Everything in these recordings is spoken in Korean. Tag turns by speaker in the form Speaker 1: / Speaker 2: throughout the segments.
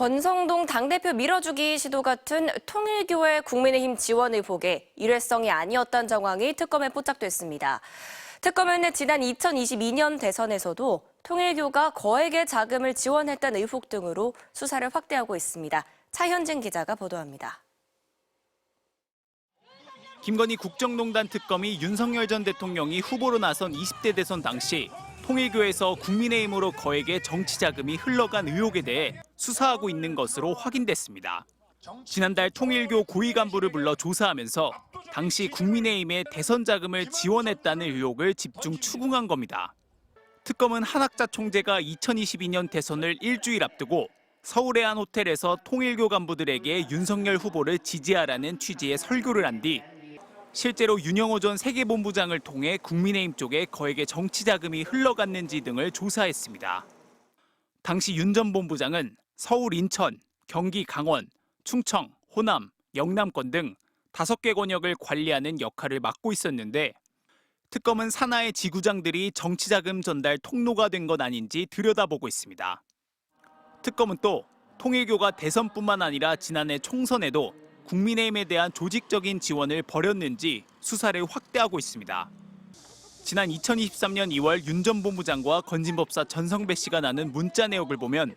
Speaker 1: 권성동 당대표 밀어주기 시도 같은 통일교의 국민의힘 지원 의혹에 일회성이 아니었다는 정황이 특검에 포착됐습니다. 특검은 지난 2022년 대선에서도 통일교가 거액의 자금을 지원했다는 의혹 등으로 수사를 확대하고 있습니다. 차현진 기자가 보도합니다.
Speaker 2: 김건희 국정농단 특검이 윤석열 전 대통령이 후보로 나선 20대 대선 당시 통일교에서 국민의힘으로 거액의 정치 자금이 흘러간 의혹에 대해 수사하고 있는 것으로 확인됐습니다. 지난달 통일교 고위 간부를 불러 조사하면서 당시 국민의힘에 대선 자금을 지원했다는 의혹을 집중 추궁한 겁니다. 특검은 한학자 총재가 2022년 대선을 일주일 앞두고 서울의 한 호텔에서 통일교 간부들에게 윤석열 후보를 지지하라는 취지의 설교를 한 뒤 실제로 윤영호 전 세계본부장을 통해 국민의힘 쪽에 거액의 정치 자금이 흘러갔는지 등을 조사했습니다. 당시 윤 전 본부장은 서울, 인천, 경기, 강원, 충청, 호남, 영남권 등 5개 권역을 관리하는 역할을 맡고 있었는데 특검은 산하의 지구장들이 정치 자금 전달 통로가 된 건 아닌지 들여다보고 있습니다. 특검은 또 통일교가 대선뿐만 아니라 지난해 총선에도 국민의힘에 대한 조직적인 지원을 벌였는지 수사를 확대하고 있습니다. 지난 2023년 2월 윤 전 본부장과 건진법사 전성배 씨가 나눈 문자 내역을 보면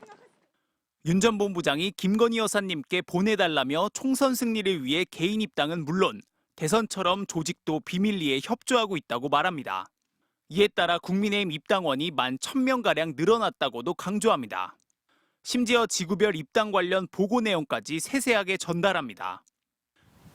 Speaker 2: 윤 전 본부장이 김건희 여사님께 보내달라며 총선 승리를 위해 개인 입당은 물론 대선처럼 조직도 비밀리에 협조하고 있다고 말합니다. 이에 따라 국민의힘 입당원이 11,000명가량 늘어났다고도 강조합니다. 심지어 지구별 입당 관련 보고 내용까지 세세하게 전달합니다.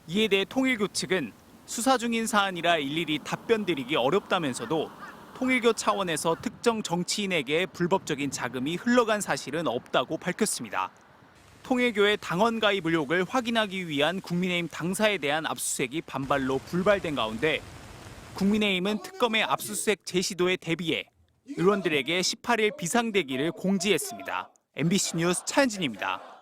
Speaker 2: 이에 대해 통일교 측은 수사 중인 사안이라 일일이 답변드리기 어렵다면서도 통일교 차원에서 특정 정치인에게 불법적인 자금이 흘러간 사실은 없다고 밝혔습니다. 통일교의 당원 가입 의혹을 확인하기 위한 국민의힘 당사에 대한 압수수색이 반발로 불발된 가운데 국민의힘은 특검의 압수수색 제시도에 대비해 의원들에게 18일 비상대기를 공지했습니다. MBC 뉴스 차현진입니다.